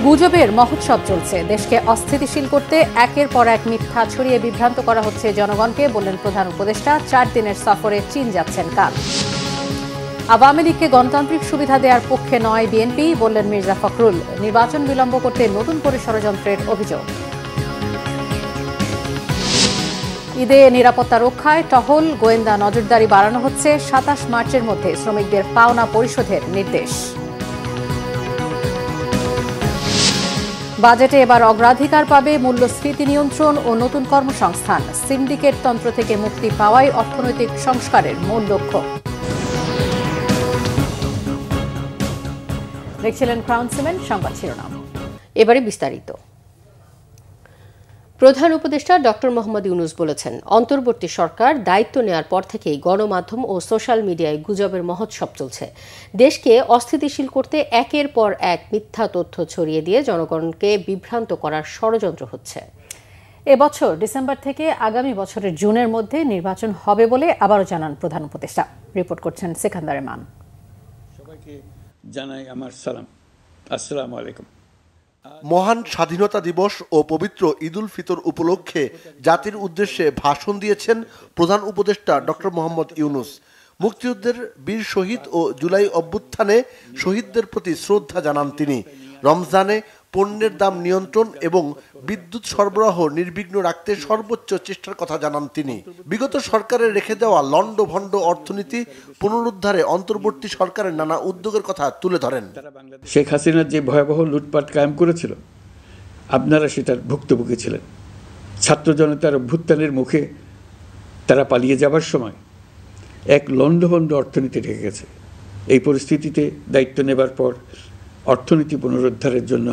গুজবের মহোৎসব চলছে। দেশকে অস্থিতিশীল করতে একের পর এক মিথ্যা ছড়িয়ে বিভ্রান্ত করা হচ্ছে জনগণকে, বললেন প্রধান উপদেষ্টা। 4 দিনের সফরে চীন যাচ্ছেন কাল। আওয়ামী লীগকে গণতান্ত্রিক সুবিধা দেওয়ার পক্ষে নয় বিএনপি, বললেন মির্জা ফখরুল। নির্বাচন বিলম্ব করতে নতুন করে ষড়যন্ত্রের অভিযোগ। ঈদে নিরাপত্তা রক্ষায় টহল, গোয়েন্দা নজরদারি বাড়ানো হচ্ছে। 27 মার্চের মধ্যে শ্রমিকদের পাওনা পরিশোধের নির্দেশ। বাজেটে এবার অগ্রাধিকার পাবে মূল্যস্ফীতি নিয়ন্ত্রণ ও নতুন কর্মসংস্থান। সিন্ডিকেট তন্ত্র থেকে মুক্তি পাওয়াই অর্থনৈতিক সংস্কারের মূল লক্ষ্য। দেখছিলেন ক্রাউন সিমেন্ট সংবাদ শিরোনাম। এবারে বিস্তারিত। প্রধান উপদেষ্টা ডক্টর মোহাম্মদ ইউনূস বলেছেন, অন্তর্বর্তী সরকার দায়িত্ব নেওয়ার পর থেকেই গণমাধ্যম ও সোশ্যাল মিডিয়ায় গুজবের মহোৎসব চলছে। দেশকে অস্থিতিশীল করতে একের পর এক মিথ্যা তথ্য ছড়িয়ে দিয়ে জনগণকে বিভ্রান্ত করার ষড়যন্ত্র হচ্ছে। এবছর ডিসেম্বর থেকে আগামী বছরের জুনের মধ্যে নির্বাচন হবে বলে আবারও জানান প্রধান উপদেষ্টা। রিপোর্ট করছেন সেকান্দার মান। সবাইকে জানাই আমার সালাম, আসসালামু আলাইকুম। মহান স্বাধীনতা দিবস ও পবিত্র ঈদুল ফিতর উপলক্ষে জাতির উদ্দেশ্যে ভাষণ দিয়েছেন প্রধান উপদেষ্টা ডক্টর মোহাম্মদ ইউনূস। মুক্তিযুদ্ধের বীর শহীদ ও জুলাই অভ্যুত্থানে শহীদদের প্রতি শ্রদ্ধা জানান তিনি। রমজানে পণ্যের দাম নিয়ন্ত্রণ এবং বিদ্যুৎ সরবরাহ নির্বিঘ্ন রাখতে সর্বোচ্চ চেষ্টার কথা জানান তিনি। বিগত সরকারের রেখে দেওয়া লণ্ডভণ্ড অর্থনীতি পুনরুদ্ধারে অন্তর্বর্তী সরকারের নানা উদ্যোগের কথা তুলে ধরেন। শেখ হাসিনা যে ভয়াবহ লুটপাট কায়েম করেছিল, আপনারা সেটার ভুক্তভোগী ছিলেন। ছাত্র জনতার অভ্যুত্থানের মুখে তারা পালিয়ে যাবার সময় এক লণ্ডভণ্ড অর্থনীতি রেখে গেছে। এই পরিস্থিতিতে দায়িত্ব নেবার পর অর্থনীতি পুনরুদ্ধারের জন্য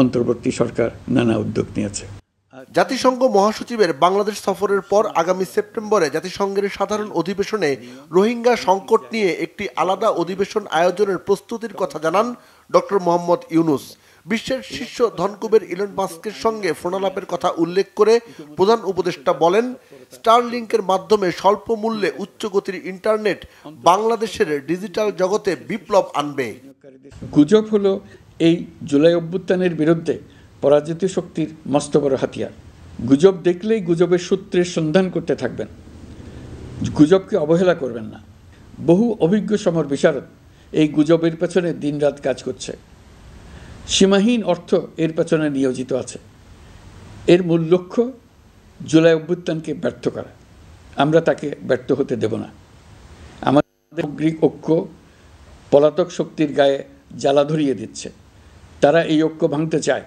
অন্তর্বর্তী সরকার নানা উদ্যোগ নিয়েছে। জাতিসংঘ মহাসচিবের বাংলাদেশ সফরের পর আগামী সেপ্টেম্বরে জাতিসংঘের সাধারণ অধিবেশনে রোহিঙ্গা সংকট নিয়ে একটি আলাদা অধিবেশন আয়োজনের প্রস্তুতির কথা জানান ডক্টর মোহাম্মদ ইউনূস। বিশ্বের শীর্ষ ধনকুবের ইলন মাস্কের সঙ্গে ফোনালাপের কথা উল্লেখ করে প্রধান উপদেষ্টা বলেন, স্টারলিংকের মাধ্যমে স্বল্প মূল্যে উচ্চ গতির ইন্টারনেট বাংলাদেশের ডিজিটাল জগতে বিপ্লব আনবে। গুজব হলো এই জুলাই অভ্যুত্থানের বিরুদ্ধে পরাজিত শক্তির মস্ত বড় হাতিয়ার। গুজব দেখলেই গুজবের সূত্রের সন্ধান করতে থাকবেন, গুজবকে অবহেলা করবেন না। বহু অভিজ্ঞ সমর বিশারদ এই গুজবের পেছনে দিনরাত কাজ করছে। সীমাহীন অর্থ এর পেছনে নিয়োজিত আছে। এর মূল লক্ষ্য জুলাই অভ্যুত্থানকে ব্যর্থ করা। আমরা তাকে ব্যর্থ হতে দেব না। আমাদের সামগ্রিক ঐক্য পলাতক শক্তির গায়ে জ্বালা ধরিয়ে দিচ্ছে। তারা এই ঐক্য ভাঙতে চায়।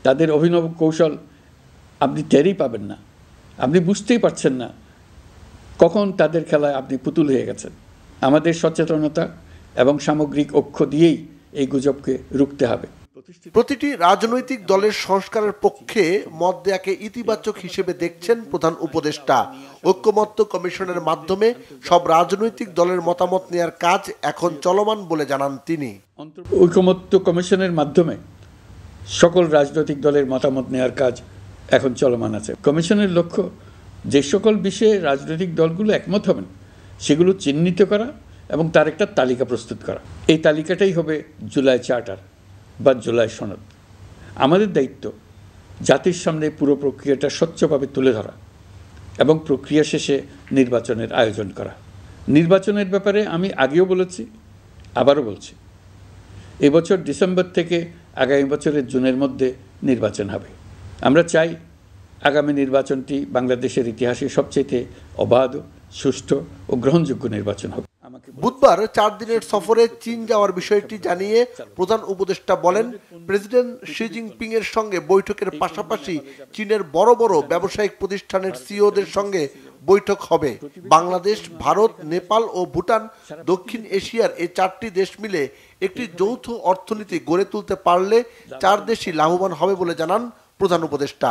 তাদের অভিনব কৌশল আপনি টেরই পাবেন না। আপনি বুঝতেই পারছেন না কখন তাদের খেলায় আপনি পুতুল হয়ে গেছেন। আমাদের সচেতনতা এবং সামগ্রিক ঐক্য দিয়েই এই গুজবকে রুখতে হবে। প্রতিটি রাজনৈতিক দলের সংস্কারের পক্ষে মত দেয়াকে ইতিবাচক হিসেবে দেখছেন প্রধান উপদেষ্টা। ঐক্যমত্য কমিশনের মাধ্যমে সব রাজনৈতিক দলের মতামত নেয়ার কাজ এখন চলমান বলে জানান তিনি। ঐক্যমত্য কমিশনের মাধ্যমে সকল রাজনৈতিক দলের মতামত নেওয়ার কাজ এখন চলমান আছে। কমিশনের লক্ষ্য যে সকল বিষয়ে রাজনৈতিক দলগুলো একমত হবেন সেগুলো চিহ্নিত করা এবং তার একটা তালিকা প্রস্তুত করা। এই তালিকাটাই হবে জুলাই চার্টার বা জুলাই সনদ। আমাদের দায়িত্ব জাতির সামনে পুরো প্রক্রিয়াটা স্বচ্ছভাবে তুলে ধরা এবং প্রক্রিয়া শেষে নির্বাচনের আয়োজন করা। নির্বাচনের ব্যাপারে আমি আগেও বলেছি, আবারও বলছি, এবছর ডিসেম্বর থেকে আগামী বছরের জুনের মধ্যে নির্বাচন হবে। আমরা চাই আগামী নির্বাচনটি বাংলাদেশের ইতিহাসে সবচেয়ে অবাধ, সুষ্ঠু ও গ্রহণযোগ্য নির্বাচন হবে। বুধবার 4 দিনের সফরে চীন যাওয়ার বিষয়টি জানিয়ে প্রধান উপদেষ্টা বলেন, প্রেসিডেন্ট শি জিনপিং এর সঙ্গে বৈঠকের পাশাপাশি চীনের বড় বড় ব্যবসায়িক প্রতিষ্ঠানের সিইওদের সঙ্গে বৈঠক হবে। বাংলাদেশ, ভারত, নেপাল ও ভুটান, দক্ষিণ এশিয়ার এই 4টি দেশ মিলে একটি যৌথ অর্থনীতি গড়ে তুলতে পারলে 4 দেশই লাভবান হবে বলে জানান প্রধান উপদেষ্টা।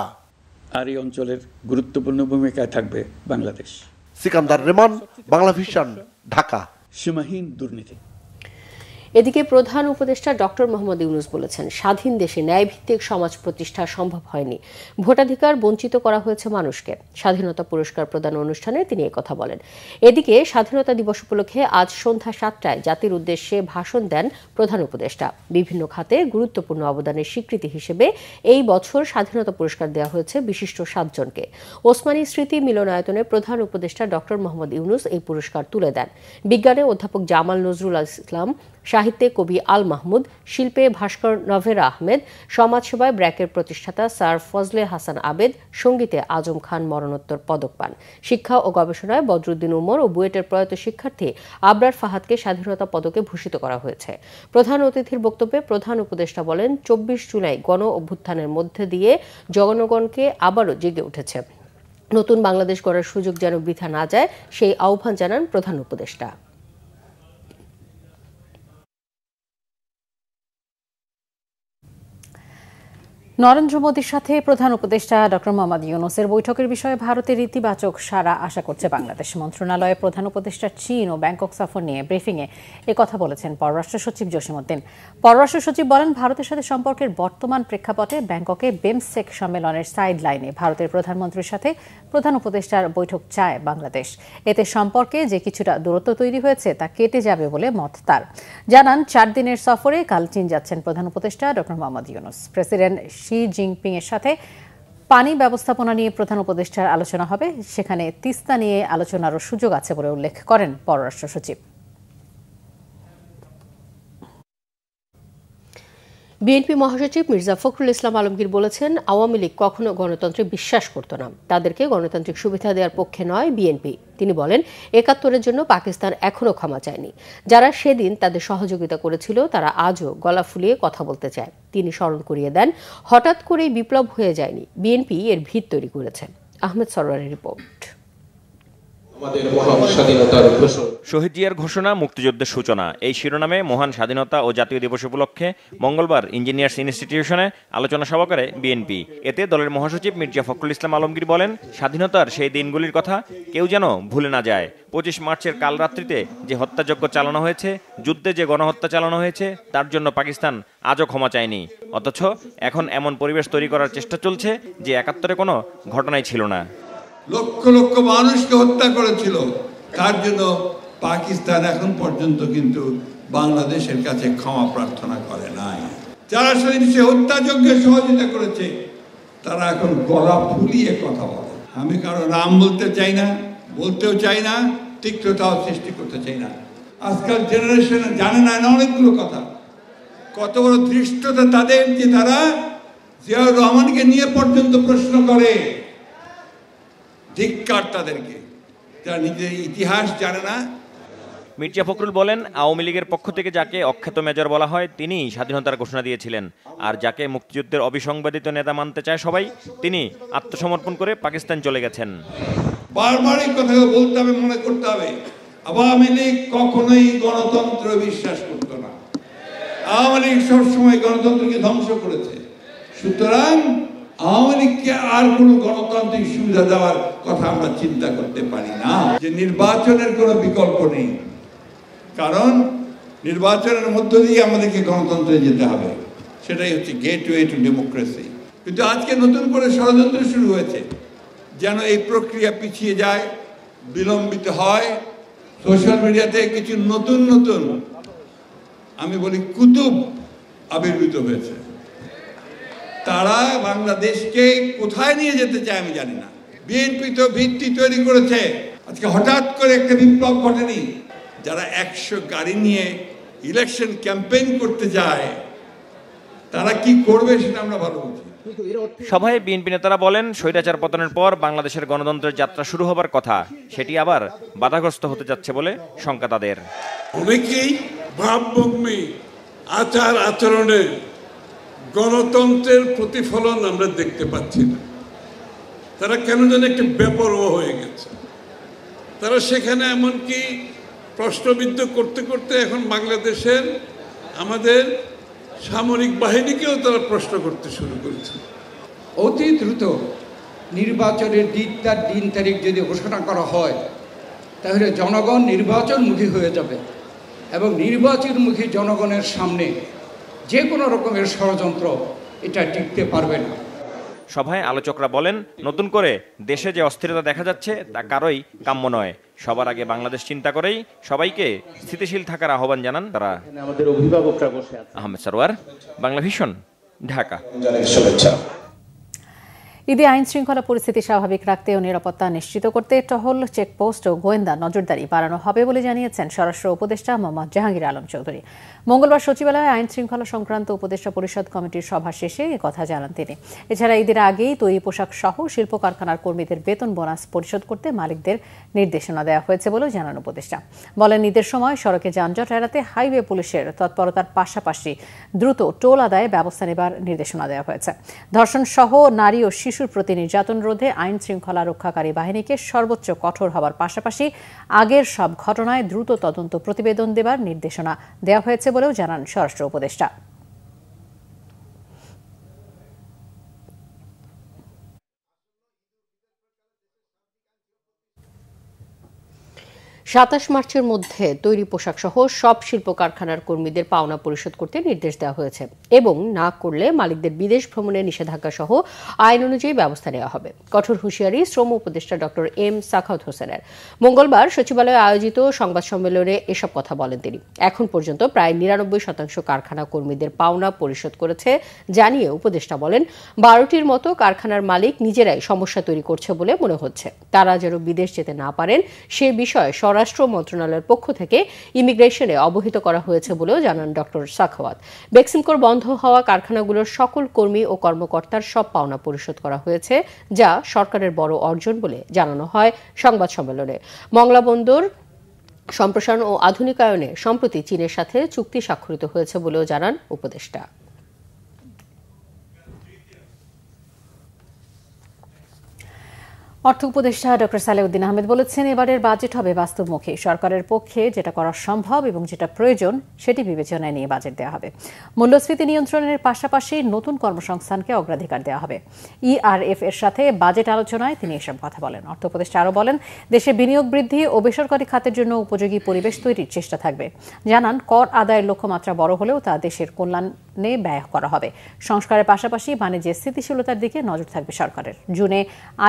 আর এই অঞ্চলের গুরুত্বপূর্ণ ভূমিকায় থাকবে বাংলাদেশ। সিকান্দার রেমান, বাংলা ভিশন, ঢাকা। সীমাহীন দুর্নীতি। এদিকে প্রধান উপদেষ্টা ডক্টর মোহাম্মদ ইউনূস বলেছেন, স্বাধীন দেশে ন্যায়ভিত্তিক সমাজ প্রতিষ্ঠা সম্ভব হয়নি, ভোটাধিকার বঞ্চিত করা হয়েছে মানুষকে। স্বাধীনতা পুরস্কার প্রদান অনুষ্ঠানে তিনি একথা বলেন। এদিকে স্বাধীনতা দিবস উপলক্ষে আজ সন্ধ্যা 7টায় জাতির উদ্দেশ্যে ভাষণ দেন প্রধান উপদেষ্টা। বিভিন্ন খাতে গুরুত্বপূর্ণ অবদানের স্বীকৃতি হিসেবে এই বছর স্বাধীনতা পুরস্কার দেওয়া হয়েছে বিশিষ্ট 7 জনকে। ওসমানী স্মৃতি মিলনায়তনে প্রধান উপদেষ্টা ডক্টর মোহাম্মদ ইউনূস এই পুরস্কার তুলে দেন। বিজ্ঞানে অধ্যাপক জামাল নজরুল ইসলাম, সাহিত্যে কবি আল মাহমুদ, শিল্পে ভাস্কর নভেরা আহমেদ, সমাজসেবায় ব্র্যাকের প্রতিষ্ঠাতা স্যার ফজলে হাসান আবেদ, সঙ্গীতে আজম খান মরণোত্তর পদক পান। শিক্ষা ও গবেষণায় বদরুদ্দিন উমর ও বুয়েটের প্রয়াত শিক্ষার্থী আবরার ফাহাদকে স্বাধীনতা পদকে ভূষিত করা হয়েছে। প্রধান অতিথির বক্তব্যে প্রধান উপদেষ্টা বলেন, 24 জুলাই গণ অভ্যুত্থানের মধ্যে দিয়ে জনগণকে আবারও জেগে উঠেছে। নতুন বাংলাদেশ গড়ার সুযোগ যেন বৃথা না যায়, সেই আহ্বান জানান প্রধান উপদেষ্টা। নরেন্দ্র মোদীর সাথে প্রধান উপদেষ্টা ডক্টর মোহাম্মদ ইউনূসের বৈঠকের বিষয়ে ভারতের ইতিবাচক সাড়া আশা করছে বাংলাদেশ। মন্ত্রণালয়ে প্রধান উপদেষ্টার চীন ও ব্যাংকক সফর নিয়ে ব্রিফিংয়ে একথা বলেছেন পররাষ্ট্র সচিব জসীমউদ্দিন। পররাষ্ট্র সচিব বলেন, ভারতের সাথে সম্পর্কের বর্তমান প্রেক্ষাপটে ব্যাংককে বিমস্টেক সম্মেলনের সাইড লাইনে ভারতের প্রধানমন্ত্রীর সাথে প্রধান উপদেষ্টার বৈঠক চায় বাংলাদেশ। এতে সম্পর্কে যে কিছুটা দূরত্ব তৈরি হয়েছে তা কেটে যাবে বলে মত তার। জানান, 4 দিনের সফরে কাল চীন যাচ্ছেন প্রধান উপদেষ্টা doctor Mohammad Yunus. President Xi Jinping এর সাথে পানি ব্যবস্থাপনা নিয়ে প্রধান উপদেষ্টার আলোচনা হবে। সেখানে তিস্তা নিয়ে আলোচনারও সুযোগ আছে বলে উল্লেখ করেন পররাষ্ট্র সচিব। বিএনপি মহাসচিব মির্জা ফখরুল ইসলাম আলমগীর বলেছেন, আওয়ামী লীগ কখনো গণতন্ত্রে বিশ্বাস করত না, তাদেরকে গণতান্ত্রিক সুবিধা দেওয়ার পক্ষে নয় বিএনপি। তিনি বলেন, ৭১-এর জন্য পাকিস্তান এখনো ক্ষমা চায়নি। যারা সেদিন তাদের সহযোগিতা করেছিল তারা আজও গলা ফুলিয়ে কথা বলতে চায়। তিনি স্মরণ করিয়ে দেন, হঠাৎ করেই বিপ্লব হয়ে যায়নি, বিএনপি এর ভিত তৈরি করেছে। আহমেদ সরওয়ারের রিপোর্ট। শহীদ জিয়ার ঘোষণা, মুক্তিযুদ্ধের সূচনা, এই শিরোনামে মহান স্বাধীনতা ও জাতীয় দিবস উপলক্ষে মঙ্গলবার ইঞ্জিনিয়ার্স ইনস্টিটিউশনে আলোচনা সভা করে বিএনপি। এতে দলের মহাসচিব মির্জা ফখরুল ইসলাম আলমগীর বলেন, স্বাধীনতার সেই দিনগুলির কথা কেউ যেন ভুলে না যায়। 25 মার্চের কাল রাত্রিতে যে হত্যাযজ্ঞ চালানো হয়েছে, যুদ্ধে যে গণহত্যা চালানো হয়েছে, তার জন্য পাকিস্তান আজও ক্ষমা চায়নি। অথচ এখন এমন পরিবেশ তৈরি করার চেষ্টা চলছে যে ৭১-এ কোনো ঘটনাই ছিল না। লক্ষ লক্ষ মানুষকে হত্যা করেছিল, তার জন্য পাকিস্তান এখন পর্যন্ত কিন্তু বাংলাদেশের কাছে ক্ষমা প্রার্থনা করে নাই। যারা সেদিন সে হত্যাযজ্ঞে সহযোগিতা করেছে তারা এখন গলা ফুলিয়ে কথা বলে। আমি কারো নাম বলতে চাই না, বলতেও চাই না, তিক্ততাও সৃষ্টি করতে চাই না। আজকাল জেনারেশন জানে না অনেকগুলো কথা। কত বড় ধৃষ্টতা তাদের যে তারা জিয়াউর রহমানকে নিয়ে পর্যন্ত প্রশ্ন করে। ধিক্কার তাদেরকে, যারা নিজের ইতিহাস জানে না। মির্জা ফখরুল বলেন, আওয়ামী লীগের পক্ষ থেকে যাকে অখ্যাত মেজর বলা হয় তিনি স্বাধীনতার ঘোষণা দিয়েছিলেন, আর যাকে মুক্তিযুদ্ধের অবিসংবাদিত নেতা মানতে চায় সবাই, তিনি আত্মসমর্পণ করে পাকিস্তান চলে গেছেন। বারবার এই কথা বলতে হবে, মনে করতে হবে, আওয়ামী লীগ কখনোই গণতন্ত্র বিশ্বাস করত না। আওয়ামী লীগ সবসময় গণতন্ত্রকে ধ্বংস করেছে। সুতরাং আওয়ামী লীগকে আর কোনো গণতান্ত্রিক সুবিধা দেওয়ার কথা আমরা চিন্তা করতে পারি না। যে নির্বাচনের কোনো বিকল্প নেই, কারণ নির্বাচনের মধ্য দিয়ে আমাদেরকে গণতন্ত্রে যেতে হবে। সেটাই হচ্ছে গেটওয়ে টু ডেমোক্রেসি। কিন্তু আজকে নতুন করে ষড়যন্ত্র শুরু হয়েছে যেন এই প্রক্রিয়া পিছিয়ে যায়, বিলম্বিত হয়। সোশ্যাল মিডিয়াতে কিছু নতুন নতুন আমি বলি কুতুব আবির্ভূত হয়েছে। তারা বাংলাদেশকে কোথায় নিয়ে যেতে চায় আমি জানি না। বিএনপি তো ভিত্তি তৈরি করেছে, আজকে হঠাৎ করে একটা বিপ্লব ঘটেনি। যারা 100 গাড়ি নিয়ে ইলেকশন ক্যাম্পেইন করতে যায় তারা কি করবে সেটা আমরা ভালো বুঝি। সভায় বিএনপি নেতারা বলেন, স্বৈরাচার পতনের পর বাংলাদেশের গণতন্ত্রের যাত্রা শুরু হবার কথা, সেটি আবার বাধাগ্রস্ত হতে যাচ্ছে বলে শঙ্কা তাদের। অনেকেই ভাবভঙ্গি, আচার আচরণে গণতন্ত্রের প্রতিফলন আমরা দেখতে পাচ্ছি না। তারা কেন যেন একটু বেপরোয়া হয়ে গেছে। তারা সেখানে এমনকি প্রশ্নবিদ্ধ করতে করতে এখন বাংলাদেশের আমাদের সামরিক বাহিনীকেও তারা প্রশ্ন করতে শুরু করেছে। অতি দ্রুত নির্বাচনের দিন তারিখ যদি ঘোষণা করা হয় তাহলে জনগণ নির্বাচনমুখী হয়ে যাবে এবং নির্বাচনমুখী জনগণের সামনে যে কোনো রকমের ষড়যন্ত্র এটা টিকতে পারবে না। সভায় আলোচকরা বলেন, নতুন করে দেশে যে অস্থিরতা দেখা যাচ্ছে তা কারোই কাম্য নয়। সবার আগে বাংলাদেশ চিন্তা করেই সবাইকে স্থিতিশীল থাকার আহ্বান জানান তারা। আমাদের অভিভাবকরা বসে আছে। আহমেদ সরওয়ার, বাংলা ভিশন, ঢাকা। ঈদে আইন শৃঙ্খলা পরিস্থিতি স্বাভাবিক রাখতে ও নিরাপত্তা নিশ্চিত করতে টহল, চেকপোস্ট ও গোয়েন্দা নজরদারি বাড়ানো হবে বলে জানিয়েছেন স্বরাষ্ট্র উপদেষ্টা মোহাম্মদ জাহাঙ্গীর আলম চৌধুরী। মঙ্গলবার সচিবালয়ে আইন শৃঙ্খলা সংক্রান্ত উপদেষ্টা পরিষদ কমিটির সভা শেষে একথা জানান তিনি। এছাড়া ঈদের আগেই তৈরি পোশাক সহ শিল্প কারখানার কর্মীদের বেতন বোনাস পরিশোধ করতে মালিকদের নির্দেশনা দেওয়া হয়েছে বলেও জানান উপদেষ্টা। বলেন, ঈদের সময় সড়কে যানজট এড়াতে হাইওয়ে পুলিশের তৎপরতার পাশাপাশি দ্রুত টোল আদায়ে ব্যবস্থা নেবার নির্দেশনা দেওয়া হয়েছে। ধর্ষণ সহ নারী ও শিশুর প্রতি নির্যাতন রোধে আইন শৃঙ্খলা রক্ষাকারী বাহিনীকে সর্বোচ্চ কঠোর হওয়ার পাশাপাশি আগের সব ঘটনায় দ্রুত তদন্ত প্রতিবেদন দেবার নির্দেশনা দেওয়া হয়েছে বলেও জানান স্বরাষ্ট্র উপদেষ্টা। ২৭ মার্চের মধ্যে তৈরি পোশাক সহ সব শিল্প কারখানার কর্মীদের পাওনা পরিশোধ করতে নির্দেশ দেওয়া হয়েছে এবং না করলে মালিকদের বিদেশ ভ্রমণে নিষেধাজ্ঞা সহ আইন অনুযায়ী ব্যবস্থা নেওয়া হবে। কঠোর হুঁশিয়ারি শ্রম উপদেষ্টা ডক্টর এম সাখাওয়াত হোসেনের। মঙ্গলবার সচিবালয়ে আয়োজিত সংবাদ সম্মেলনে এসব কথা বলেন তিনি। এখন পর্যন্ত প্রায় ৯৯% কারখানা কর্মীদের পাওনা পরিশোধ করেছে জানিয়ে উপদেষ্টা বলেন, ১২টির মতো কারখানার মালিক নিজেরাই সমস্যা তৈরি করছে বলে মনে হচ্ছে। তারা যেন বিদেশ যেতে না পারেন সে বিষয়ে স্বরাষ্ট্র মন্ত্রণালয়ের পক্ষ থেকে ইমিগ্রেশনে অবহিত করা হয়েছে বলেও জানান ডক্টর সাখাওয়াত। বেক্সিমকোর বন্ধ হওয়া কারখানাগুলোর সকল কর্মী ও কর্মকর্তার সব পাওনা পরিশোধ করা হয়েছে, যা সরকারের বড় অর্জন বলে জানানো হয় সংবাদ সম্মেলনে। মংলা বন্দর সম্প্রসারণ ও আধুনিকায়নে সম্প্রতি চীনের সাথে চুক্তি স্বাক্ষরিত হয়েছে বলেও জানান উপদেষ্টা। অর্থ উপদেষ্টা ডক্টর সালেউদ্দিন আহমেদ বলেছেন, এবারের বাজেট হবে বাস্তবমুখী। সরকারের পক্ষে যেটা করা সম্ভব এবং যেটা প্রয়োজন সেটি বিবেচনায় নিয়ে বাজেট দেওয়া হবে। মূল্যস্ফীতি নিয়ন্ত্রণের পাশাপাশি নতুন কর্মসংস্থানকে অগ্রাধিকার দেওয়া হবে। ইআরএফ এর সাথে বাজেট আলোচনায় তিনি এসব কথা বলেন। অর্থ উপদেষ্টা আরও বলেন, দেশে বিনিয়োগ বৃদ্ধি ও বেসরকারি খাতের জন্য উপযোগী পরিবেশ তৈরির চেষ্টা থাকবে। জানান, কর আদায়ের লক্ষ্যমাত্রা বড় হলেও তা দেশের কল্যাণে ব্যয় করা হবে। সংস্কারের পাশাপাশি বাণিজ্যের স্থিতিশীলতার দিকে নজর থাকবে সরকারের। জুনে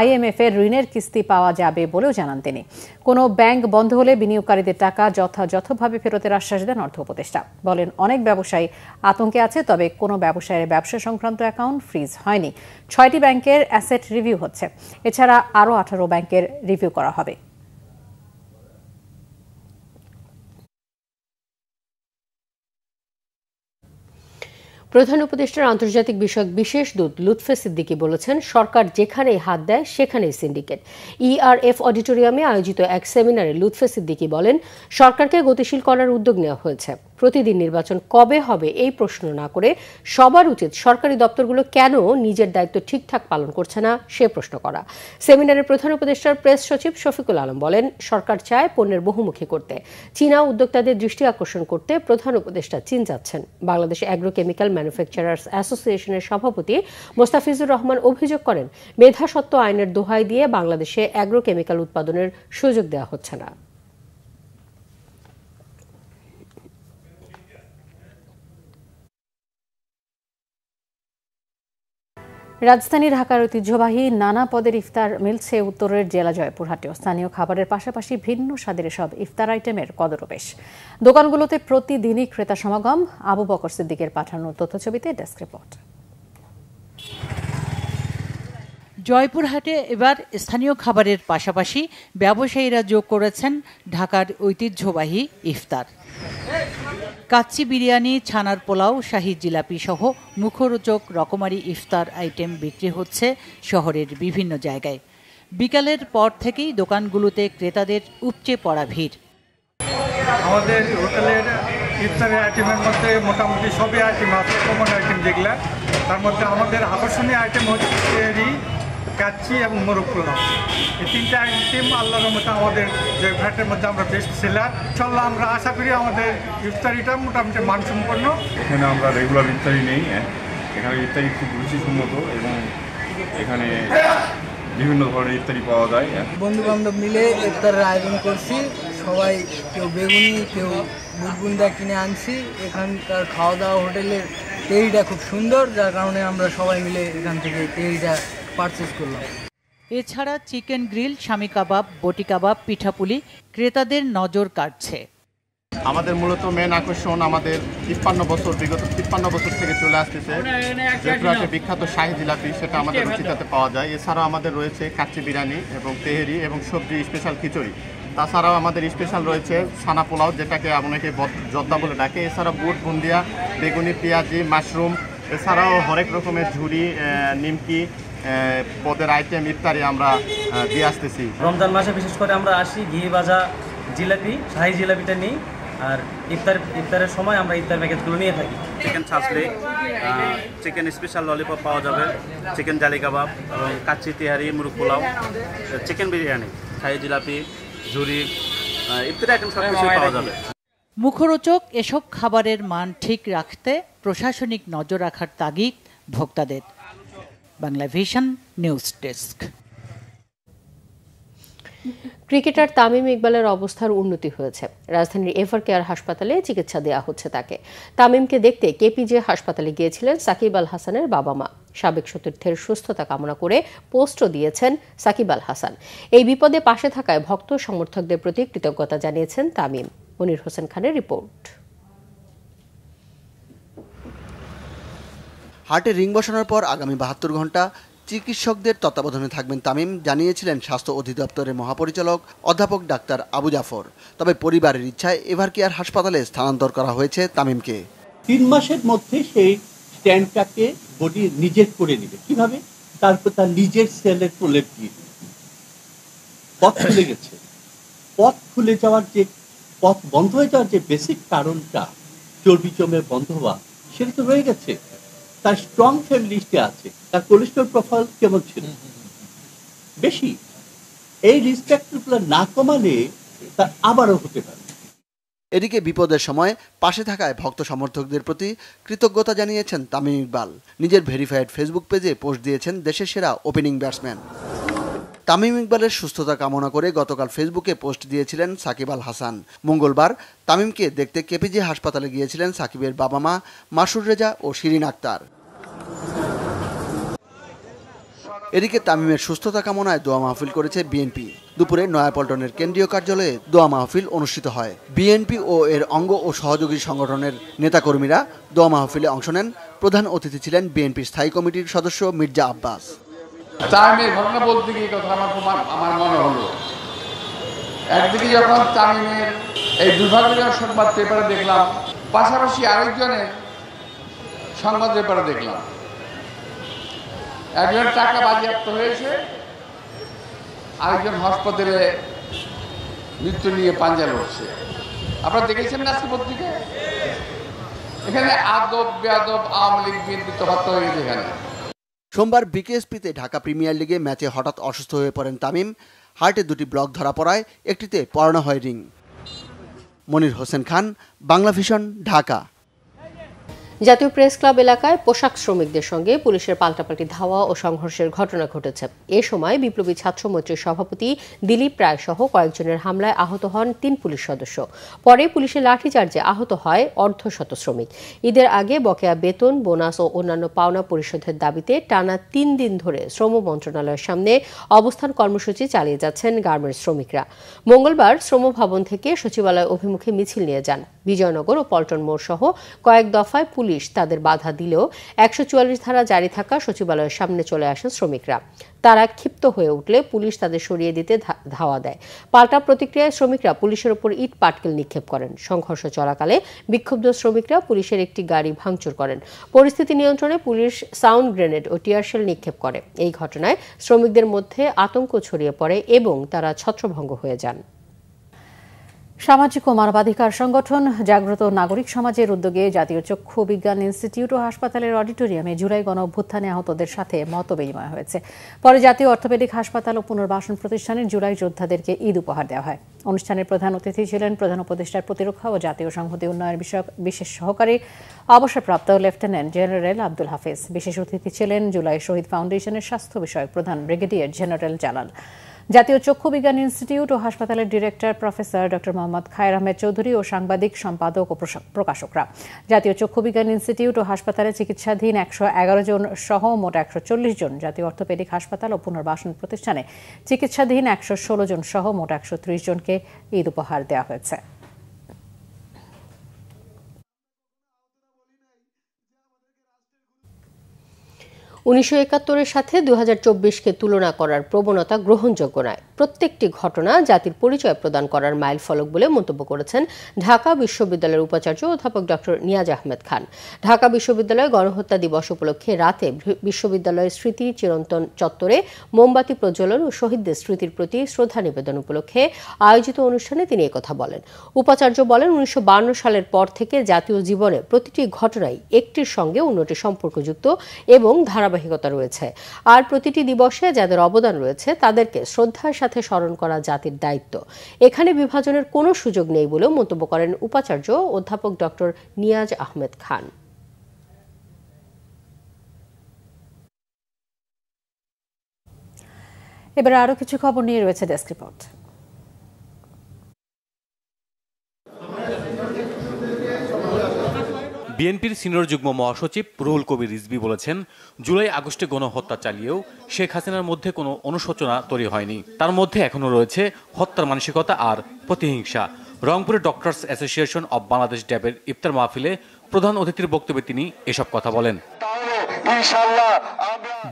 আইএমএফ এর ঋণের কিস্তি পাওয়া যাবে বলেও জানান তিনি। কোনো ব্যাংক বন্ধ হলে বিনিয়োগকারীদের টাকা যথাযথভাবে ফেরতের আশ্বাস দেন অর্থ উপদেষ্টা। বলেন, অনেক ব্যবসায়ী আতঙ্কে আছে, তবে কোনো ব্যবসায়ের ব্যবসা সংক্রান্ত অ্যাকাউন্ট ফ্রিজ হয়নি। 6টি ব্যাংকের অ্যাসেট রিভিউ হচ্ছে। এছাড়া আরও 18 ব্যাংকের রিভিউ করা হবে। প্রধান উপদেষ্টার আন্তর্জাতিক বিষয়ক বিশেষ দূত লুৎফে সিদ্দিকী বলেছেন, সরকার যেখানেই হাত দেয় সেখানেই সিন্ডিকেট। ইআরএফ অডিটোরিয়ামে আয়োজিত এক সেমিনারে লুৎফে সিদ্দিকী বলেন, সরকারকে গতিশীল করার উদ্যোগ নেওয়া হয়েছে। প্রতিদিন নির্বাচন কবে হবে এই প্রশ্ন না করে সবার উচিত সরকারি দপ্তরগুলো কেন নিজের দায়িত্ব ঠিকঠাক পালন করছে না সে প্রশ্ন করা। সেমিনারে প্রধান উপদেষ্টার প্রেস সচিব শফিকুল আলম বলেন, সরকার চায় পণ্যের বহুমুখী করতে। চীনা উদ্যোক্তাদের দৃষ্টি আকর্ষণ করতে প্রধান উপদেষ্টা চীন যাচ্ছেন। বাংলাদেশ অ্যাগ্রোকেমিক্যাল ম্যানুফ্যাকচারার্স অ্যাসোসিয়েশনের সভাপতি মোস্তাফিজুর রহমান অভিযোগ করেন, মেধাস্বত্ব আইনের দোহাই দিয়ে বাংলাদেশে অ্যাগ্রোকেমিক্যাল উৎপাদনের সুযোগ দেওয়া হচ্ছে না। রাজধানী ঢাকার ঐতিহ্যবাহী নানা পদের ইফতার মিলছে উত্তরের জেলা জয়পুরহাটেও। স্থানীয় খাবারের পাশাপাশি ভিন্ন স্বাদের সব ইফতার আইটেমের কদরবেশ। দোকানগুলোতে প্রতিদিনই ক্রেতা সমাগম। আবু বকর সিদ্দিকের পাঠানো তথ্যছবিতে ডেস্ক রিপোর্ট। জয়পুরহাটে এবার স্থানীয় খাবারের পাশাপাশি ব্যবসায়ীরা যোগ করেছেন ঢাকার ঐতিহ্যবাহী ইফতার। কাচ্চি বিরিয়ানি, ছানার পোলাও, শাহী জিলাপি সহ মুখরোচক রকমারি ইফতার আইটেম বিক্রি হচ্ছে শহরের বিভিন্ন জায়গায়। বিকালের পর থেকেই দোকানগুলোতে ক্রেতাদের উপচে পড়া ভিড়। আমাদের হোটেলের ইফতারের আইটেমের মধ্যে মোটামুটি সবই আইটেম আছে, কমন আইটেম যেগুলা। তার মধ্যে আমাদের আকর্ষণীয় আইটেম হচ্ছে কাচ্চি এবং মোরগ পোলাও। এই 3টা আইটেম আল্লাহর রহমতে আমাদের যে ভ্যাটের মধ্যে আমরা বেস্ট সেলার। ইনশাআল্লাহ আমরা আশা করি আমাদের ইফতারিটা মোটামুটি মানসম্পন্ন। এখানে আমরা রেগুলার ইফতারি নেই। এখানে ইফতারি খুব রুচিসম্মত এবং এখানে বিভিন্ন ধরনের ইফতারি পাওয়া যায়। বন্ধু বান্ধব মিলে ইফতারের আয়োজন করছি, সবাই কেউ বেগুনি কেউ বুটবুন্দা কিনে আনছি। এখানকার খাওয়া দাওয়া হোটেলের তেহরিটা খুব সুন্দর, যার কারণে আমরা সবাই মিলে এখান থেকে তেহরিটা পারচেস করলাম। এছাড়া চিকেন গ্রিল, শামি কাবাব, বটি কাবাব, পিঠাপুলি ক্রেতাদের নজর কাটছে। আমাদের মূলত মেন আকর্ষণ আমাদের বিগত 53 বছর থেকে চলে আসতেছে জয়পুরহাটের বিখ্যাত শাহী জিলাপি, সেটা আমাদের রুচিতাতে পাওয়া যায়। এছাড়াও আমাদের রয়েছে কাচ্চি বিরিয়ানি এবং তেহেরি এবং সবজি স্পেশাল খিচুড়ি। তাছাড়াও আমাদের স্পেশাল রয়েছে ছানা পোলাও, যেটাকে অনেকে জর্দা বলে ডাকে। এছাড়াও বুট, বুন্দিয়া, বেগুনি, পেঁয়াজি, মাশরুম, এছাড়াও হরেক রকমের ঝুড়ি, নিমকি পদের আইটেম ইত্যাদি আমরা দিয়ে আসতেছি। রমজান মাসে বিশেষ করে আমরা আসি ঘি ভাজা জিলাপি, শাহী জিলাপিটা নিই, আর ইফতারের সময় আমরা ইফতার প্যাকেজগুলো নিয়ে থাকি। চিকেন ছাসলি, চিকেন স্পেশাল ললিপপ পাওয়া যাবে, চিকেন জালি কাবাব এবং কাচ্চি তেহারি, মুরগ পোলাও, চিকেন বিরিয়ানি, শাহী জিলাপি, ঝুরি ইত্যাদি আইটেম সব কিছু পাওয়া যাবে। মুখরোচক এসব খাবারের মান ঠিক রাখতে প্রশাসনিক নজর রাখার তাগিদ ভোক্তাদের। Bangla vision news desk. Cricketer Tamim ইকবালের অবস্থার উন্নতি হয়েছে। রাজধানীর এভার কেয়ার হাসপাতালে চিকিৎসা দেওয়া হচ্ছে তাকে। তামিমকে দেখতে কেপিজে হাসপাতালে গিয়েছিলেন সাকিব আল হাসানের বাবা মা। সাবেক সতীর্থের সুস্থতা কামনা করে পোস্টও দিয়েছেন সাকিব আল হাসান। এই বিপদে পাশে থাকায় ভক্ত সমর্থকদের প্রতি কৃতজ্ঞতা জানিয়েছেন তামিম। মনির হোসেন খানের রিপোর্ট। হার্টে রিং বসানোর পর আগামী 72 ঘন্টা চিকিৎসকদের তত্ত্বাবধানে থাকবেন তামিম, জানিয়েছিলেন স্বাস্থ্য অধিদপ্তরের মহাপরিচালক অধ্যাপক ডাক্তার আবু জাফর। তবে পরিবারের ইচ্ছায় এভার কেয়ার হাসপাতালে স্থানান্তর করা হয়েছে তামিমকে। 3 মাসের মধ্যে সেই স্ট্যান্ডটাকে বডি নিজের করে নেবে। কিভাবে? তারপর তার নিজের সেলের প্রলেপ দিয়ে পথ খুলে গেছে। পথ খুলে যাওয়ার যে পথ বন্ধ হয়ে যাওয়ার যে বেসিক কারণটা চর্বি জমে বন্ধ হওয়া, সেটা তো রয়ে গেছে। তার স্ট্রং ফ্যামিলি লিস্টে আছে। তার কোলেস্টেরল প্রোফাইল কেমন ছিল? বেশি। এই রিস্ক ফ্যাক্টরগুলো না কমালে তা আবারও হতে পারে। এদিকে বিপদের সময় পাশে থাকায় ভক্ত সমর্থকদের প্রতি কৃতজ্ঞতা জানিয়েছেন তামিম ইকবাল। নিজের ভেরিফাইড ফেসবুক পেজে পোস্ট দিয়েছেন দেশের সেরা ওপেনিং ব্যাটসম্যান। তামিম ইকবালের সুস্থতা কামনা করে গতকাল ফেসবুকে পোস্ট দিয়েছিলেন সাকিব আল হাসান। মঙ্গলবার তামিমকে দেখতে কেপিজে হাসপাতালে গিয়েছিলেন সাকিবের বাবা মা মাসুর রেজা ও শিরিন আক্তার। এদিকে তামিমের সুস্থতা কামনায় দোয়া মাহফিল করেছে বিএনপি। দুপুরে নয়াপল্টনের কেন্দ্রীয় কার্যালয়ে দোয়া মাহফিল অনুষ্ঠিত হয়। বিএনপি ও এর অঙ্গ ও সহযোগী সংগঠনের নেতাকর্মীরা দোয়া মাহফিলে অংশ নেন। প্রধান অতিথি ছিলেন বিএনপির স্থায়ী কমিটির সদস্য মির্জা আব্বাস। তামিমের ঘটনা বলতে গিয়ে কথা আমার মনে হলো, একদিকে যখন তামিমের এই দুর্ভাগ্যজনক সংবাদ পেপারে দেখলাম, পাশাপাশি আরেকজনের সংবাদ পেপারে দেখলাম একজন টাকা বাজেয়াপ্ত হয়েছে, আরেকজন হাসপাতালে মৃত্যু নিয়ে পাঞ্জা লড়ছে। আপনারা দেখেছেন না আজকে পত্রিকায়? এখানে আদব বেয়াদব আওয়ামী লীগ বিএনপি তফাৎ হয়ে গেছে। এখানে সোমবার বিকেএসপিতে ঢাকা প্রিমিয়ার লিগে ম্যাচে হঠাৎ অসুস্থ হয়ে পড়েন তামিম। হার্টে 2টি ব্লক ধরা পড়ায় একটিতে পড়ানো হয় রিং। মনির হোসেন খান, বাংলা ভিশন, ঢাকা। জাতীয় প্রেস ক্লাব এলাকায় পোশাক শ্রমিকদের সঙ্গে পুলিশের পাল্টাপাল্টি ধাওয়া ও সংঘর্ষের ঘটনা ঘটেছে। এ সময় বিপ্লবী ছাত্র মৈত্রীর সভাপতি দিলীপ রায় সহ কয়েকজনের হামলায় আহত হন 3 পুলিশ সদস্য। পরে পুলিশের লাঠিচার্জে আহত হয় অর্ধশত শ্রমিক। ঈদের আগে বকেয়া বেতন, বোনাস ও অন্যান্য পাওনা পরিশোধের দাবিতে টানা 3 দিন ধরে শ্রম মন্ত্রণালয়ের সামনে অবস্থান কর্মসূচি চালিয়ে যাচ্ছেন গার্মেন্টস শ্রমিকরা। মঙ্গলবার শ্রম ভবন থেকে সচিবালয় অভিমুখে মিছিল নিয়ে যান। বিজয়নগর ও পল্টন মোড় সহ কয়েক দফায় পুলিশ তাদের বাধা দিলেও 144 ধারা জারি থাকা সচিবালয়ের সামনে চলে আসেন শ্রমিকরা। তারা ক্ষিপ্ত হয়ে উঠলে পুলিশ তাদের সরিয়ে দিতে ধাওয়া দেয়। পাল্টা প্রতিক্রিয়ায় শ্রমিকরা পুলিশের ওপর ইট পাটকেল নিক্ষেপ করেন। সংঘর্ষ চলাকালে বিক্ষুব্ধ শ্রমিকরা পুলিশের একটি গাড়ি ভাঙচুর করেন। পরিস্থিতি নিয়ন্ত্রণে পুলিশ সাউন্ড গ্রেনেড ও টিয়ারশেল নিক্ষেপ করে। এই ঘটনায় শ্রমিকদের মধ্যে আতঙ্ক ছড়িয়ে পড়ে এবং তারা ছত্রভঙ্গ হয়ে যান। সামাজিক ও মানবাধিকার সংগঠন জাগ্রত নাগরিক সমাজের উদ্যোগে জাতীয় চক্ষু বিজ্ঞান ইনস্টিটিউট ও হাসপাতালের অডিটোরিয়ামে জুলাই গণ অভ্যুত্থানে আহতদের সাথে মতবিনিময় হয়েছে। পরে জাতীয় অর্থোপেডিক হাসপাতাল ও পুনর্বাসন প্রতিষ্ঠানের জুলাই যোদ্ধাদেরকে ঈদ উপহার দেওয়া হয়। অনুষ্ঠানের প্রধান অতিথি ছিলেন প্রধান উপদেষ্টার প্রতিরক্ষা ও জাতীয় সংহতি উন্নয়ন বিষয়ক বিশেষ সহকারী অবসরপ্রাপ্ত লেফটেন্যান্ট জেনারেল আব্দুল হাফিজ। বিশেষ অতিথি ছিলেন জুলাই শহীদ ফাউন্ডেশনের স্বাস্থ্য বিষয়ক প্রধান ব্রিগেডিয়ার জেনারেল জালাল। জাতীয় চক্ষু বিজ্ঞান ইনস্টিটিউট ও হাসপাতালের ডিরেক্টর প্রফেসর ডক্টর মোহাম্মদ খায়ের আহমেদ চৌধুরী ও সাংবাদিক, সম্পাদক ও প্রকাশকরা। জাতীয় চক্ষু বিজ্ঞান ইনস্টিটিউট ও হাসপাতালে চিকিৎসাধীন 111 জন সহ মোট 140 জন, জাতীয় অর্থোপেডিক হাসপাতাল ও পুনর্বাসন প্রতিষ্ঠানে চিকিৎসাধীন 116 জন সহ মোট 130 জনকে ঈদ উপহার দেওয়া হয়েছে। উনিশশো ৭১-এর সাথে ২০২৪-কে তুলনা করার প্রবণতা গ্রহণযোগ্য নয়। প্রত্যেকটি ঘটনা জাতির পরিচয় প্রদান করার মাইলফলক বলে মন্তব্য করেছেন ঢাকা বিশ্ববিদ্যালয়ের উপাচার্য অধ্যাপক ডক্টর নিয়াজ আহমেদ খান। ঢাকা বিশ্ববিদ্যালয়ে গণহত্যা দিবস উপলক্ষে রাতে বিশ্ববিদ্যালয়ের স্মৃতি চিরন্তন চত্বরে মোমবাতি প্রজ্বলন ও শহীদদের স্মৃতির প্রতি শ্রদ্ধা নিবেদন উপলক্ষে আয়োজিত অনুষ্ঠানে তিনি একথা বলেন। উপাচার্য বলেন, ১৯৫২ সালের পর থেকে জাতীয় জীবনে প্রতিটি ঘটনাই একটির সঙ্গে অন্যটি সম্পর্কযুক্ত এবং ধারাবাহিকতা রয়েছে। আর প্রতিটি দিবসে যাদের অবদান রয়েছে তাদেরকে শ্রদ্ধার সাথে স্মরণ করা জাতির দায়িত্ব। এখানে বিভাজনের কোনো সুযোগ নেই বলেও মন্তব্য করেন উপাচার্য অধ্যাপক ডক্টর নিয়াজ আহমেদ খান। এবার আরো কিছু খবর নিয়ে রয়েছে ডেস্ক রিপোর্ট। বিএনপির সিনিয়র যুগ্ম মহাসচিব রুহুল কবির রিজভী বলেছেন, জুলাই আগস্টে গণহত্যা চালিয়েও শেখ হাসিনার মধ্যে কোনো অনুশোচনা তৈরি হয়নি। তার মধ্যে এখনো রয়েছে হত্যার মানসিকতা আর প্রতিহিংসা। রংপুরে ডক্টরস অ্যাসোসিয়েশন অব বাংলাদেশ ড্যাবের ইফতার মাহফিলে প্রধান অতিথির বক্তব্যে তিনি এসব কথা বলেন।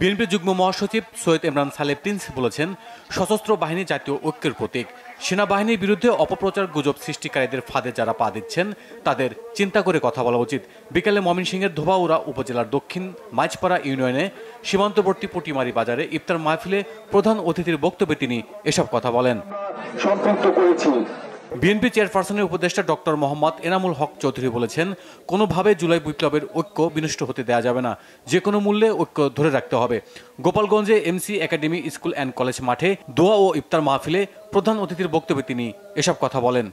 বিএনপি যুগ্ম মহাসচিব সৈয়দ ইমরান সালে প্রিন্স বলেছেন, সশস্ত্র বাহিনী জাতীয় ঐক্যের প্রতীক। সেনাবাহিনীর বিরুদ্ধে অপপ্রচার গুজব সৃষ্টিকারীদের ফাঁদে যারা পা দিচ্ছেন তাদের চিন্তা করে কথা বলা উচিত। বিকেলে ময়মনসিংহের ধোবাউড়া উপজেলার দক্ষিণ মাইজপাড়া ইউনিয়নে সীমান্তবর্তী পুটিমারি বাজারে ইফতার মাহফিলে প্রধান অতিথির বক্তব্যে তিনি এসব কথা বলেন। বিএনপি চেয়ারপারসনের উপদেষ্টা ডক্টর মোহাম্মদ এনামুল হক চৌধুরী বলেছেন, কোনোভাবে জুলাই বিপ্লবের ঐক্য বিনষ্ট হতে দেওয়া যাবে না, যে কোনো মূল্যে ঐক্য ধরে রাখতে হবে। গোপালগঞ্জে MC academy school and college মাঠে দোয়া ও ইফতার মাহফিলে প্রধান অতিথির বক্তব্যে তিনি এসব কথা বলেন।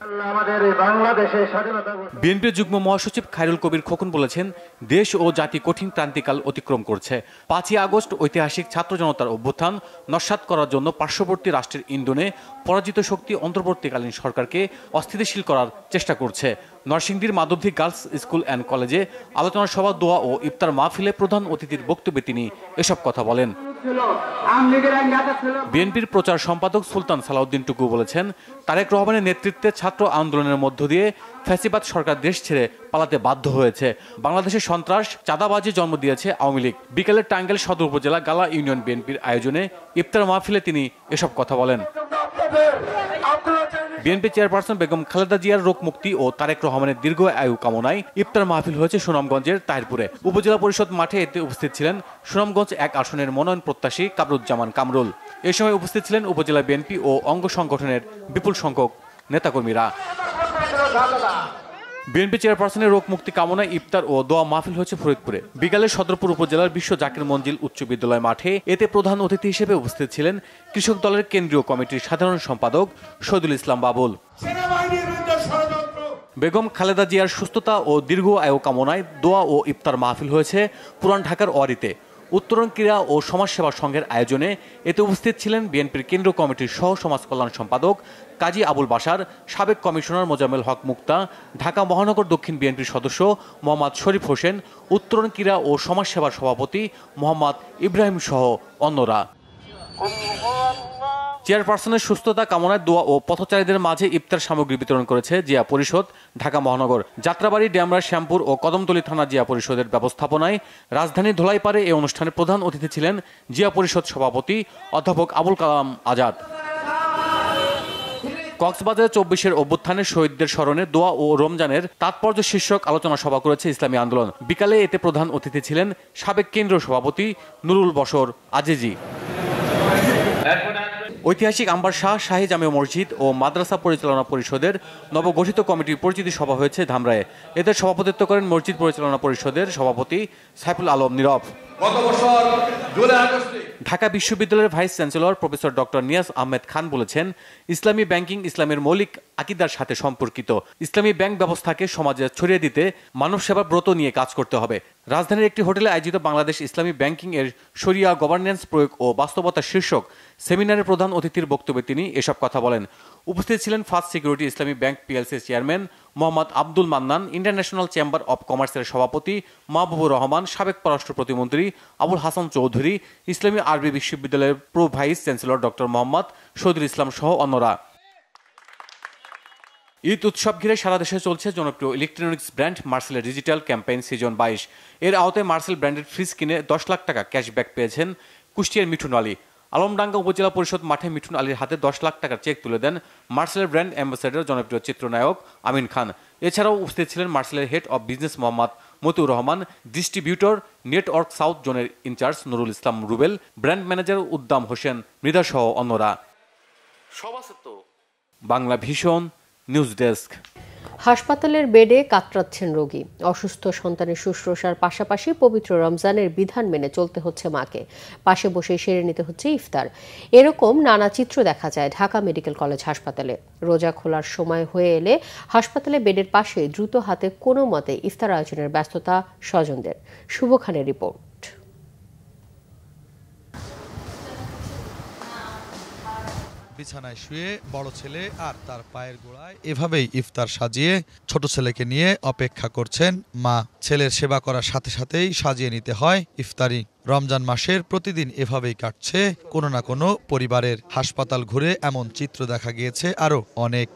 বিএনপির যুগ্ম মহাসচিব খায়রুল কবির খোকন বলেছেন, দেশ ও জাতি কঠিন ক্রান্তিকাল অতিক্রম করছে। ৫ই আগস্ট ঐতিহাসিক ছাত্র জনতার অভ্যুত্থান নস্যাৎ করার জন্য পার্শ্ববর্তী রাষ্ট্রের ইন্ধনে পরাজিত শক্তি অন্তর্বর্তীকালীন সরকারকে অস্থিতিশীল করার চেষ্টা করছে। নরসিংদীর মাধবদী গার্লস স্কুল অ্যান্ড কলেজে আলোচনা সভা, দোয়া ও ইফতার মাহফিলে প্রধান অতিথির বক্তব্যে তিনি এসব কথা বলেন। বিএনপির প্রচার সম্পাদক সুলতান সালাউদ্দিন টুকু বলেছেন, তারেক রহমানের নেতৃত্বে ছাত্র আন্দোলনের মধ্য দিয়ে ফ্যাসিবাদ সরকার দেশ ছেড়ে পালাতে বাধ্য হয়েছে। বাংলাদেশের সন্ত্রাস, চাঁদাবাজি জন্ম দিয়েছে আওয়ামী লীগ। বিকেলে টাঙ্গাইল সদর উপজেলা গালা ইউনিয়ন বিএনপির আয়োজনে ইফতার মাহফিলে তিনি এসব কথা বলেন। বিএনপি চেয়ারপারসন বেগম খালেদা জিয়ার রোগ মুক্তি ও তারেক রহমানের দীর্ঘ আয়ু কামনায় ইফতার মাহফিল হয়েছে সুনামগঞ্জের তাহিরপুরে। উপজেলা পরিষদ মাঠে এতে উপস্থিত ছিলেন সুনামগঞ্জ ১ আসনের মনোনয়ন প্রত্যাশী কামরুজ্জামান কামরুল। এ সময় উপস্থিত ছিলেন উপজেলা বিএনপি ও অঙ্গ সংগঠনের বিপুল সংখ্যক নেতাকর্মীরা। বিএনপি চেয়ারপারসনের রোগ মুক্তি কামনায় ইফতার ও দোয়া মাহফিল হয়েছে ফরিদপুরে। বিকালে সদরপুর উপজেলার বিশ্ব জাকির মঞ্জিল উচ্চ বিদ্যালয় মাঠে এতে প্রধান অতিথি হিসেবে উপস্থিত ছিলেন কৃষক দলের কেন্দ্রীয় কমিটির সাধারণ সম্পাদক শহীদুল ইসলাম বাবুল। বেগম খালেদা জিয়ার সুস্থতা ও দীর্ঘ আয়ু কামনায় দোয়া ও ইফতার মাহফিল হয়েছে পুরান ঢাকার ওয়ারিতে। উত্তরণ ক্রীড়া ও সমাজসেবা সংঘের আয়োজনে এতে উপস্থিত ছিলেন বিএনপির কেন্দ্রীয় কমিটির সহ সমাজ কল্যাণ সম্পাদক কাজী আবুল বাশার, সাবেক কমিশনার মোজাম্মেল হক মুক্তা, ঢাকা মহানগর দক্ষিণ বিএনপির সদস্য মোহাম্মদ শরীফ হোসেন, উত্তরণ ক্রীড়া ও সমাজসেবার সভাপতি মোহাম্মদ ইব্রাহিম সহ অন্যরা। চেয়ারপারসনের সুস্থতা কামনায় দোয়া ও পথচারীদের মাঝে ইফতার সামগ্রী বিতরণ করেছে জিয়া পরিষদ ঢাকা মহানগর। যাত্রাবাড়ি, ডেমরা, শ্যামপুর ও কদমতলী থানা জিয়া পরিষদের ব্যবস্থাপনায় রাজধানীর ধোলাইপাড়ে এই অনুষ্ঠানে প্রধান অতিথি ছিলেন জিয়া পরিষদ সভাপতি অধ্যাপক আবুল কালাম আজাদ। কক্সবাজারে ২৪-এর অভ্যুত্থানের শহীদদের স্মরণে দোয়া ও রমজানের তাৎপর্য শীর্ষক আলোচনা সভা করেছে ইসলামী আন্দোলন। বিকালে এতে প্রধান অতিথি ছিলেন সাবেক কেন্দ্রীয় সভাপতি নুরুল বশর আজিজি। ঐতিহাসিক আম্বার শাহ শাহী জামে মসজিদ ও মাদ্রাসা পরিচালনা পরিষদের নবগঠিত কমিটির পরিচিতি সভা হয়েছে ধামরায়ে। এদের সভাপতিত্ব করেন মসজিদ পরিচালনা পরিষদের সভাপতি সাইফুল আলম নীরব। গত বছর জুলাই আগস্টে ঢাকা বিশ্ববিদ্যালয়ের vice chancellor professor doctor Niaz Ahmed Khan বলেছেন, ইসলামী ব্যাংকিং ইসলামের মৌলিক আকীদার সাথে সম্পর্কিত। ইসলামী ব্যাংক ব্যবস্থাকে সমাজে ছড়িয়ে দিতে মানব সেবা ব্রত নিয়ে কাজ করতে হবে। রাজধানীর একটি হোটেলে আয়োজিত বাংলাদেশ ইসলামী ব্যাংকিং এর শরিয়া গভর্নেন্স প্রয়োগ ও বাস্তবতা শীর্ষক সেমিনারের প্রধান অতিথির বক্তব্যে তিনি এসব কথা বলেন। উপস্থিত ছিলেন ফার্স্ট সিকিউরিটি ইসলামী ব্যাংক পিএলসির chairman Mohammad Abdul Mannan, International Chamber of কমার্সের সভাপতি মাহবুবুর রহমান, সাবেক পররাষ্ট্র প্রতিমন্ত্রী আবুল হাসান চৌধুরী, ইসলামী আরবি বিশ্ববিদ্যালয়ের pro vice chancellor doctor Mohammad Shahidul Islam সহ অন্যরা। ঈদ উৎসব ঘিরে সারা দেশে চলছে জনপ্রিয় ইলেকট্রনিক্স ব্র্যান্ড মার্সেলের ডিজিটাল ক্যাম্পেইন সিজন 22। এর আওতায় মার্সেল ব্র্যান্ডের ফ্রিজ কিনে 10 লাখ টাকা ক্যাশব্যাক পেয়েছেন কুষ্টিয়ার মিঠুন আলী। আলমডাঙ্গা উপজেলা পরিষদ মাঠে মিঠুন আলীর হাতে 10 লাখ টাকার চেক তুলে দেন মার্সেলের ব্র্যান্ড অ্যাম্বাসেডর জনপ্রিয় চিত্রনায়ক আমিন খান। এছাড়াও উপস্থিত ছিলেন মার্সেলের head of business Mohammad Motiur Rahman, distributor network south জোনের incharge Nurul Islam Rubel, brand manager Uddam Hossain Mridha সহ অন্যরা। বাংলা ভীষণ নিউজ ডেস্ক। হাসপাতালের বেডে কাতরাচ্ছেন রোগী। অসুস্থ সন্তানের শুশ্রূষার পাশাপাশি পবিত্র রমজানের বিধান মেনে চলতে হচ্ছে মাকে। পাশে বসে সেরে নিতে হচ্ছে ইফতার। এরকম নানা চিত্র দেখা যায় ঢাকা মেডিকেল কলেজ হাসপাতালে। রোজা খোলার সময় হয়ে এলে হাসপাতালে বেডের পাশে দ্রুত হাতে কোনো মতে ইফতার আয়োজনের ব্যস্ততা স্বজনদের। শুভ খানের রিপোর্ট। বিছানায় শুয়ে বড় ছেলে আর তার পায়ের গোড়ায় এভাবেই ইফতার সাজিয়ে ছোট ছেলেকে নিয়ে অপেক্ষা করছেন মা। ছেলের সেবা করার সাথে সাথেই সাজিয়ে নিতে হয় ইফতারি। রমজান মাসের প্রতিদিন এভাবেই কাটছে কোনো না কোনো পরিবারের। হাসপাতাল ঘুরে এমন চিত্র দেখা গিয়েছে আরও অনেক।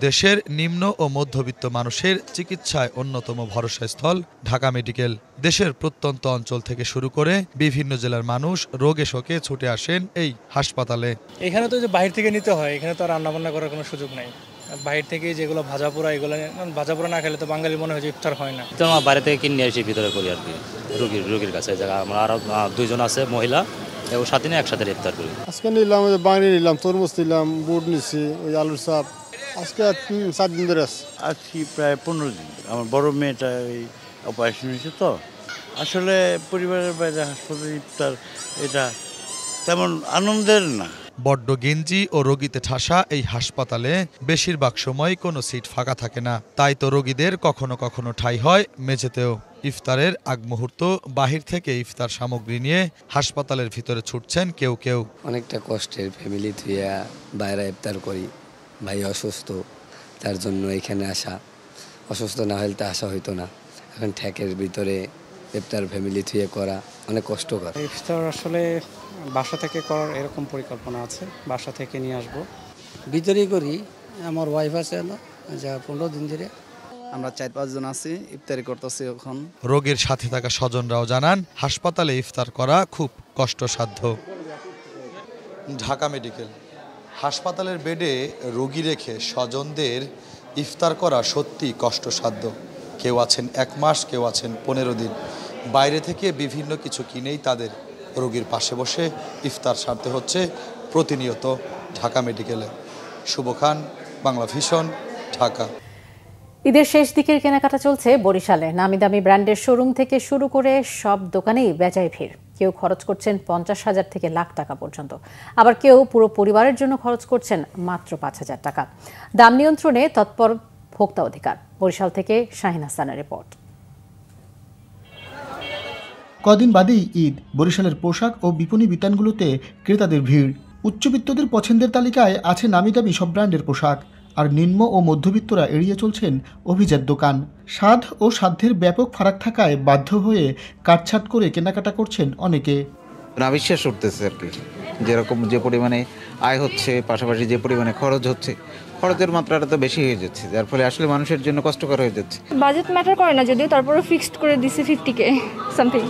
দেশের নিম্ন ও মধ্যবিত্ত মানুষের চিকিৎসায় অন্যতম ভরসাস্থল ঢাকা মেডিকেল। দেশের প্রত্যন্ত অঞ্চল থেকে শুরু করে বিভিন্ন জেলার মানুষ রোগে শোকে ছুটে আসেন এই হাসপাতালে। এখানে তো যে বাইরে থেকে নিতে হয়, এখানে তো আর রান্নাবান্না করার কোনো সুযোগ নাই। বাইরে থেকে যেগুলো ভাজাপোড়া, এগুলো ভাজাপোড়া না খেলে তো বাঙালি মনে হয় যে ইফতার হয় না। তো আমরা বাইরে থেকে কিনে এসে ভিতরে করি আর কি, রোগীর কাছে। আমরা আরও 2 জন আছে মহিলা, এবং সাথে নিয়ে একসাথে ইফতার করি। আজকে নিলাম বাঙালি, নিলাম তরমুজ, নিলাম বুট, নিচ্ছি ওই আলুর চাপ। আজকে 7 দিন ধরে আজকে প্রায় 15 দিন। আমার বড় মেয়েটা ওই অপারেশন হয়েছে, তো আসলে পরিবারের বাইরে হাসপাতালে ইফতার এটা তেমন আনন্দের না। বড্ড গেঞ্জি ও রোগীতে ঠাসা এই হাসপাতালে বেশিরভাগ সময় কোনো সিট ফাঁকা থাকে না। তাই তো রোগীদের কখনো কখনো ঠাঁই হয় মেঝেতেও। ইফতারের আগ মুহূর্ত বাহির থেকে ইফতার সামগ্রী নিয়ে হাসপাতালের ভিতরে ছুটছেন কেউ কেউ। অনেকটা কষ্টের, ফ্যামিলি থুইয়া বাইরে ইফতার করি। ভাই অসুস্থ, তার জন্য এখানে আসা। অসুস্থ না হলে তো আসা হইতো না। এখন ঠ্যাকের ভিতরে ইফতার ফ্যামিলি থুয়ে করা অনেক কষ্টকর। ইফতার আসলে বাসা থেকে করার এরকম পরিকল্পনা আছে, বাসা থেকে নিয়ে আসবো। ভিতরেই করি। আমার ওয়াইফ আছে যা 15 দিন ধরে। আমরা 4-5 জন আছি, ইফতারি করতেছি এখন। রোগীর সাথে থাকা স্বজনরাও জানান হাসপাতালে ইফতার করা খুব কষ্টসাধ্য। ঢাকা মেডিকেল হাসপাতালের বেডে রোগী রেখে স্বজনদের ইফতার করা সত্যি কষ্টসাধ্য। কেউ আছেন 1 মাস, কেউ আছেন 15 দিন। বাইরে থেকে বিভিন্ন কিছু কিনেই তাদের রোগীর পাশে বসে ইফতার সারতে হচ্ছে প্রতিনিয়ত ঢাকা মেডিকেলে। শুভ খান, বাংলা ভীষণ, ঢাকা। ঈদের শেষ দিকের কেনাকাটা চলছে বরিশালে। নামি দামি ব্র্যান্ডের শোরুম থেকে শুরু করে সব দোকানেই বেজায় ভিড়। কেউ খরচ করছেন 50,000 থেকে লাখ টাকা পর্যন্ত, আবার কেউ পুরো পরিবারের জন্য খরচ করছেন মাত্র 5,000 টাকা। দাম নিয়ন্ত্রণে তৎপর ভোক্তা অধিকার। বরিশাল থেকে শাহিন হাসানের রিপোর্ট। কদিন বাদেই ঈদ। বরিশালের পোশাক ও বিপণী বিতানগুলোতে ক্রেতাদের ভিড়। উচ্চবিত্তদের পছন্দের তালিকায় আছে নামি দামি সব ব্র্যান্ডের পোশাক, আর নিম্ন ও মধ্যবিত্তরা এড়িয়ে চলছেন অভিজাত দোকান। স্বাদ ও সাধ্যের ব্যাপক ফারাক থাকায় বাধ্য হয়ে কাটছাট করে কেনাকাটা করছেন অনেকে। অবিশ্বাস উঠতেছে আর কি, যেরকম যে পরিমাণে আয় হচ্ছে, পাশাপাশি যে পরিমাণে খরচ হচ্ছে, খরচের মাত্রাটা তো বেশি হয়ে যাচ্ছে, যার ফলে আসলে মানুষের জন্য কষ্টকর হয়ে যাচ্ছে। বাজেট ম্যাটার করে না যদিও, তারপরে ফিক্সড করে দিছি 50K সামথিং।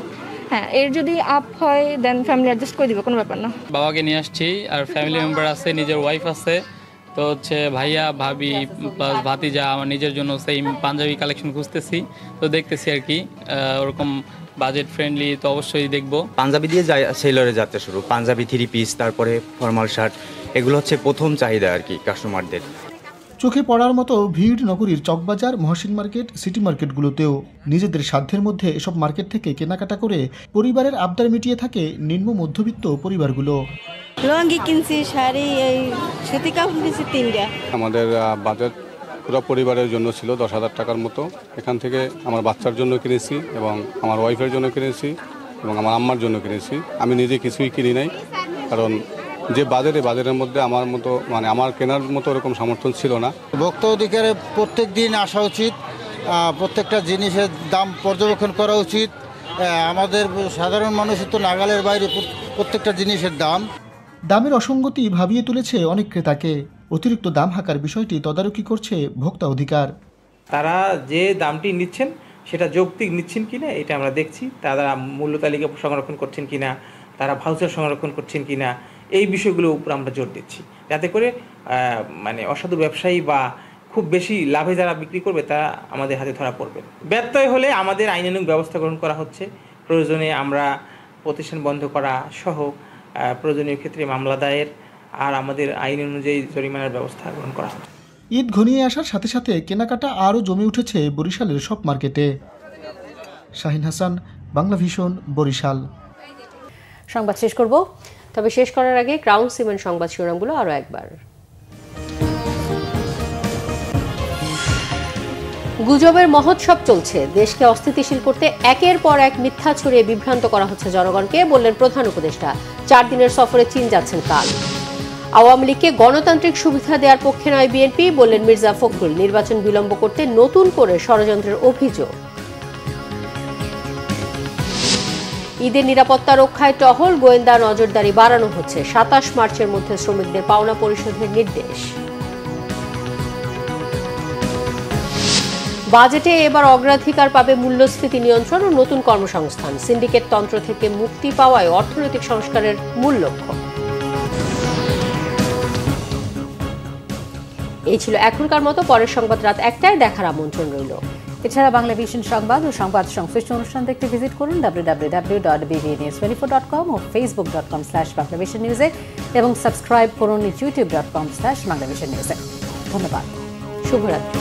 হ্যাঁ, এর যদি আপ হয় দেন ফ্যামিলি অ্যাডজাস্ট করে দিবে, কোনো ব্যাপার না। বাবাকে নিয়ে আসছি, আর ফ্যামিলি মেম্বার আছে, নিজের ওয়াইফ আছে, তো হচ্ছে ভাইয়া ভাবি প্লাস ভাতিজা। আমার নিজের জন্য সেই পাঞ্জাবি কালেকশন খুঁজতেছি, তো দেখতেছি আর কি ওরকম বাজেট ফ্রেন্ডলি তো অবশ্যই দেখবো। পাঞ্জাবি দিয়ে সেলরে যাত্রা শুরু, পাঞ্জাবি 3 পিস, তারপরে ফর্মাল শার্ট, এগুলো হচ্ছে প্রথম চাহিদা আর কি কাস্টমারদের। চোখে পড়ার মতো ভিড় নগরীর চকবাজার, মহসিন মার্কেট, সিটি মার্কেটগুলোতেও। নিজেদের সাধ্যের মধ্যে এসব মার্কেট থেকে কেনাকাটা করে পরিবারের আবদার মিটিয়ে থাকে নিম্ন মধ্যবিত্ত পরিবারগুলো। লঙ্গি কিনছি, শাড়ি, এই সুতি কাপড় কিনছি 3টা। আমাদের বাজেট পুরো পরিবারের জন্য ছিল 10,000 টাকার মতো। এখান থেকে আমার বাচ্চার জন্য কিনেছি এবং আমার ওয়াইফের জন্য কিনেছি এবং আমার আম্মার জন্য কিনেছি। আমি নিজে কিছুই কিনি নাই, কারণ যে বাজারের মধ্যে আমার মতো আমার কেনার মতো এরকম সমর্থন ছিল না। ভোক্তা অধিকারে প্রত্যেক দিন আসা উচিত, প্রত্যেকটা জিনিসের দাম পর্যবেক্ষণ করা উচিত। আমাদের সাধারণ মানুষের তো নাগালের বাইরে প্রত্যেকটা জিনিসের দামের অসঙ্গতি ভাবিয়ে তুলেছে অনেক ক্রেতাকে। অতিরিক্ত দাম হাঁকার বিষয়টি তদারকি করছে ভোক্তা অধিকার। তারা যে দামটি নিচ্ছেন সেটা যৌক্তিক নিচ্ছেন কিনা এটা আমরা দেখছি। তারা মূল্য তালিকা সংরক্ষণ করছেন কিনা, তারা ভাউচার সংরক্ষণ করছেন কিনা, এই বিষয়গুলোর উপর আমরা জোর দিচ্ছি, যাতে করে অসাধু ব্যবসায়ী বা খুব বেশি লাভে যারা বিক্রি করবে তারা আমাদের হাতে ধরা পড়বে। ব্যত্যয় হলে আমাদের আইনানুগ ব্যবস্থা গ্রহণ করা হচ্ছে। প্রয়োজনে আমরা প্রতিষ্ঠান বন্ধ করা সহ প্রয়োজনীয় ক্ষেত্রে মামলা দায়ের আর আমাদের আইন অনুযায়ী জরিমানার ব্যবস্থা গ্রহণ করা হচ্ছে। ঈদ ঘনিয়ে আসার সাথে সাথে কেনাকাটা আরও জমে উঠেছে বরিশালের সব মার্কেটে। শাহিন হাসান, বাংলা ভিশন, বরিশাল। সংবাদ শেষ করব, তবে শেষ করার আগে ক্রাউন সিমেন্ট সংবাদ শিরোনামগুলো আরও একবার। গুজবের মহোৎসব চলছে, দেশকে অস্থিতিশীল করতে একের পর এক মিথ্যা ছড়িয়ে বিভ্রান্ত করা হচ্ছে জনগণকে, বললেন প্রধান উপদেষ্টা। 4 দিনের সফরে চীন যাচ্ছেন কাল। আওয়ামী লীগকে গণতান্ত্রিক সুবিধা দেওয়ার পক্ষে নয় বিএনপি, বললেন মির্জা ফখরুল। নির্বাচন বিলম্ব করতে নতুন করে ষড়যন্ত্রের অভিযোগ। ঈদের নিরাপত্তা রক্ষায় টহল, গোয়েন্দা নজরদারি বাড়ানো হচ্ছে। 27 মার্চের মধ্যে শ্রমিকদের পাওনা পরিশোধের নির্দেশ। বাজেটে এবার অগ্রাধিকার পাবে মূল্যস্ফীতি নিয়ন্ত্রণ ও নতুন কর্মসংস্থান। সিন্ডিকেট তন্ত্র থেকে মুক্তি পাওয়ায় অর্থনৈতিক সংস্কারের মূল লক্ষ্য। এই ছিল এখনকার মতো। পরের সংবাদ রাত 1টায় দেখার আমন্ত্রণ রইল। এছাড়া বাংলা ভিশন সংবাদ ও সংবাদ সংশ্লিষ্ট অনুষ্ঠান দেখতে ভিজিট করুন www.bbnews24.com ও facebook.com/banglavisionnews এবং সাবস্ক্রাইব করুন youtube.com/banglavisionnews। ধন্যবাদ, শুভরাত্রি।